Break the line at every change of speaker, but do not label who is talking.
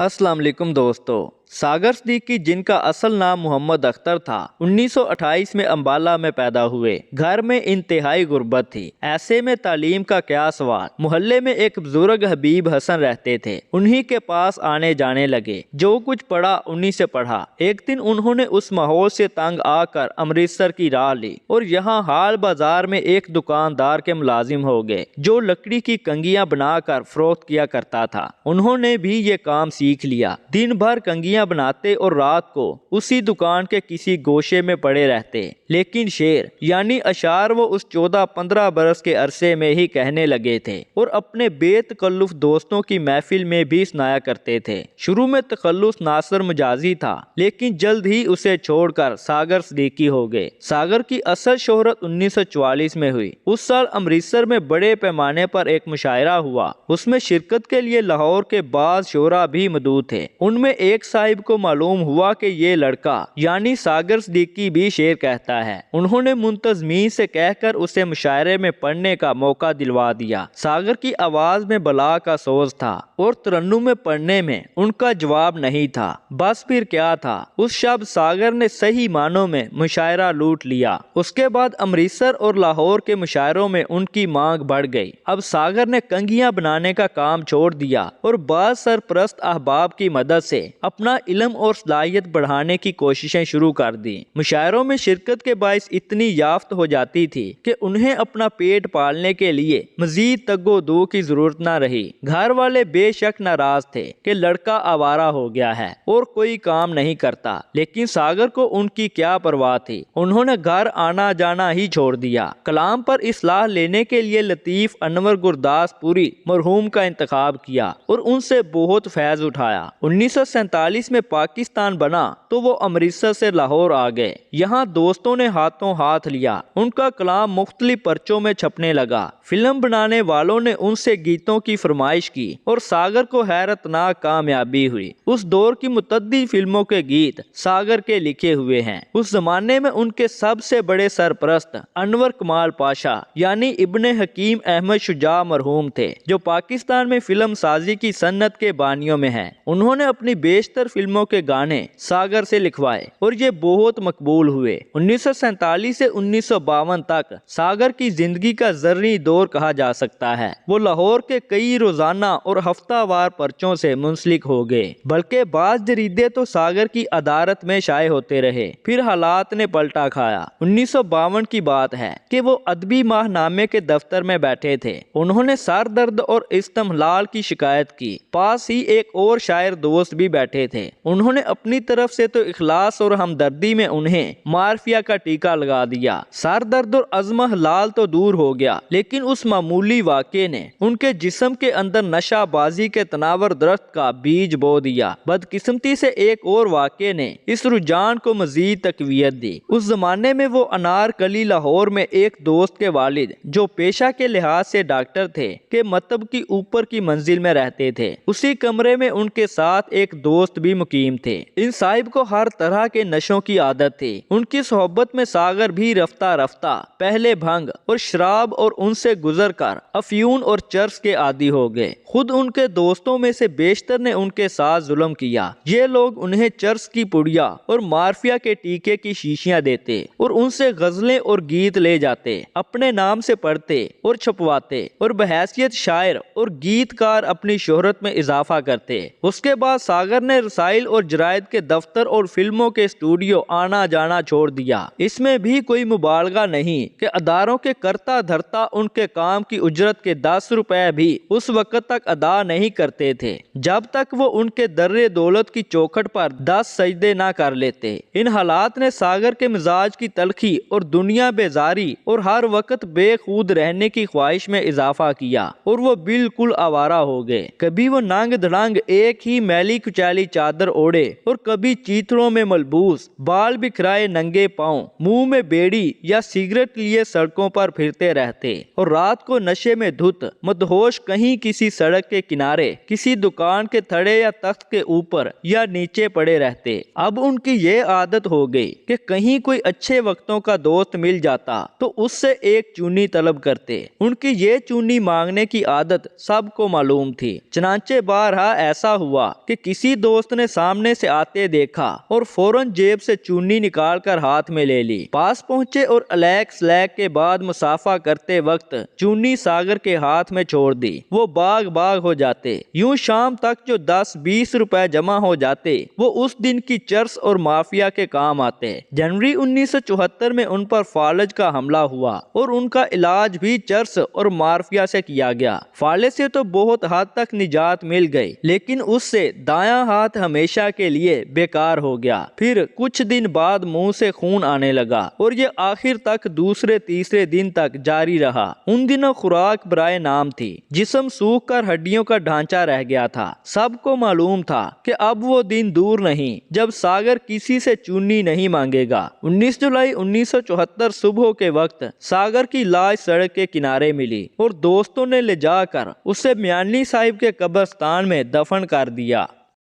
अस्सलाम वालेकुम दोस्तों। सागर सिद्दीकी, जिनका असल नाम मोहम्मद अख्तर था, 1928 में अम्बाला में पैदा हुए। घर में इंतहाई गुर्बत थी, ऐसे में तालीम का क्या सवाल। मोहल्ले में एक बुजुर्ग हबीब हसन रहते थे, उन्हीं के पास आने जाने लगे। जो कुछ पढ़ा उन्हीं से पढ़ा। एक दिन उन्होंने उस माहौल से तंग आकर अमृतसर की राह ली और यहाँ हाल बाजार में एक दुकानदार के मुलाजिम हो गए, जो लकड़ी की कंगियां बनाकर फरोख्त किया करता था। उन्होंने भी ये काम सीख लिया। दिन भर कंगियां बनाते और रात को उसी दुकान के किसी गोशे में पड़े रहते। लेकिन शेर यानी अशार वो उस 14-15 बरस के अरसे में ही कहने लगे थे और अपने बेतकल्लुफ दोस्तों की महफिल में भी सुनाया करते थे। शुरू में तखल्लुस नासर मजाजी था, लेकिन जल्द ही उसे छोड़कर सागर सिद्दीकी हो गए। सागर की असल शोहरत 1944 में हुई। उस साल अमृतसर में बड़े पैमाने पर एक मुशायरा हुआ। उसमें शिरकत के लिए लाहौर के बाज शोरा भी मौजूद थे। उनमें एक साहिब को मालूम हुआ कि ये लड़का यानी सागर सिद्दीकी भी शेर कहता है। उन्होंने मुंतजमीन से कहकर उसे मुशायरे में पढ़ने का मौका दिलवा दिया। सागर की आवाज में बला का सोज था और तरन्नुम में पढ़ने में उनका जवाब नहीं था। बस फिर क्या था, उस शब सागर ने सही मानों में मुशायरा लूट लिया। उसके बाद अमृतसर और लाहौर के मुशायरों में उनकी मांग बढ़ गई। अब सागर ने कंगियां बनाने का काम छोड़ दिया और बाज सरप्रस्त अहबाब की मदद से अपना इल्म और सलाहियत बढ़ाने की कोशिशें शुरू कर दी। मुशायरों में शिरकत के बाइस इतनी याफ्त हो जाती थी कि उन्हें अपना पेट पालने के लिए मजीद तग्गो-दो की जरूरत न रही। घर वाले बेशक नाराज थे कि लड़का आवारा हो गया है और कोई काम नहीं करता, लेकिन सागर को उनकी क्या परवाह थी। उन्होंने घर आना जाना ही छोड़ दिया। कलाम पर इस्लाह लेने के लिए लतीफ अनवर गुरदासपुरी मरहूम का इंतखाब किया और उनसे बहुत फैज उठाया। 1947 में पाकिस्तान बना तो वो अमृतसर से लाहौर आ गए। यहाँ दोस्तों ने हाथों हाथ लिया। उनका कलाम मुख्तलिफ पर्चों में छपने लगा। फिल्म बनाने वालों ने उनसे गीतों की फरमाइश की और सागर को हैरतनाक कामयाबी हुई। उस दौर की मुतद्दी फिल्मों के गीत सागर के लिखे हुए हैं। उस जमाने में उनके सबसे बड़े सरप्रस्त अनवर कमाल पाशा यानी इब्ने हकीम अहमद शुजा मरहूम थे, जो पाकिस्तान में फिल्म साजी की सन्नत के बानियों में हैं। उन्होंने अपनी बेशतर फिल्मों के गाने सागर से लिखवाए और ये बहुत मकबूल हुए। 1947 से 1952 तक सागर की जिंदगी का जर्री दौर कहा जा सकता है। वो लाहौर के कई रोजाना और हफ्तावार पर्चों से मुंसलिक हो गए, बल्कि बाज जरीदे तो सागर की अदारत में शाये होते रहे। फिर हालात ने पलटा खाया। 1952 की बात है कि वो अदबी माहनामे के दफ्तर में बैठे थे। उन्होंने सर दर्द और इस्तेमलाल की शिकायत की। पास ही एक और शायर दोस्त भी बैठे थे। उन्होंने अपनी तरफ से तो इखलास और हमदर्दी में उन्हें मारफिया का टीका लगा दिया। सर दर्द और अज़्म हलाल तो दूर हो गया, लेकिन उस मामूली वाक़े ने उनके जिस्म के अंदर नशाबाजी के तनावर दरख्त का बीज बो दिया। बदकिस्मती से एक और वाक़े ने इस रुझान को मजीद तकवीयत दी। उस जमाने में वो अनारकली लाहौर में एक दोस्त के वालिद, जो पेशा के लिहाज से डॉक्टर थे, के मतब की ऊपर की मंजिल में रहते थे। उसी कमरे में उनके साथ एक दोस्त भी मुकीम थे। इन साहिब को हर तरह के नशों की आदत थी। उनकी सोहबत में सागर भी रफ्ता रफ्ता पहले भंग और शराब और उनसे गुजर कर अफ्यून और चर्स के आदी हो गए। खुद उनके दोस्तों में से बेशतर ने उनके साथ जुल्म किया। ये लोग उन्हें चर्स की पुड़िया और मारफिया के टीके की शीशियां देते और उनसे गजलें और गीत ले जाते, अपने नाम से पढ़ते और छपवाते और बहैसियत शायर और गीतकार अपनी शोहरत में इजाफा करते। उसके बाद सागर ने रसाइल और जरायद के दफ्तर और फिल्मों के स्टूडियो आना जाना छोड़ दिया। इसमें भी कोई मुबालगा नहीं कि अदारों के करता धरता उनके काम की उजरत के 10 रुपए भी उस वक्त तक अदा नहीं करते थे, जब तक वो उनके दर्रे दौलत की चौखट पर 10 सजदे ना कर लेते। इन हालात ने सागर के मिजाज की तलखी और दुनिया बेजारी और हर वक्त बेखुद रहने की ख्वाहिश में इजाफा किया और वो बिल्कुल आवारा हो गए। कभी वो नांग धड़ांग एक ही मैली कुचैली चादर चादर ओढ़े और कभी चीथड़ों में मलबूस, बाल बिखराए नंगे पांव, मुंह में बेड़ी या सिगरेट लिए सड़कों पर फिरते रहते और रात को नशे में धुत मदहोश कहीं किसी सड़क के किनारे, किसी दुकान के थड़े या तख्त के ऊपर या नीचे पड़े रहते। अब उनकी ये आदत हो गई कि कहीं कोई अच्छे वक्तों का दोस्त मिल जाता तो उससे एक चूनी तलब करते। उनकी ये चूनी मांगने की आदत सबको मालूम थी। चनांचे बारहा ऐसा हुआ कि किसी दोस्त ने सामने से आते देखा और फौरन जेब से चूनी निकाल कर हाथ में ले ली। पास पहुंचे और अलैक सलैक के बाद मुसाफा करते वक्त चूनी सागर के हाथ में छोड़ दी। वो बाग बाग हो जाते। यूं शाम तक जो 10-20 रुपए जमा हो जाते वो उस दिन की चर्स और माफिया के काम आते। जनवरी 1974 में उन पर फालज का हमला हुआ और उनका इलाज भी चर्स और माफिया से किया गया। फाले से तो बहुत हद तक निजात मिल गई, लेकिन उससे दायां हाथ हमेशा के लिए बेकार हो गया। फिर कुछ दिन बाद मुंह से खून आने लगा और ये आखिर तक दूसरे तीसरे दिन तक जारी रहा। उन दिनों खुराक बराए नाम थी। जिस्म सूख कर हड्डियों का ढांचा रह गया था। सबको मालूम था कि अब वो दिन दूर नहीं जब सागर किसी से चूनी नहीं मांगेगा। 19 जुलाई 1974 सुबह के वक्त सागर की लाश सड़क के किनारे मिली और दोस्तों ने ले जाकर उसे म्यानी साहिब के कब्रिस्तान में दफन कर दिया।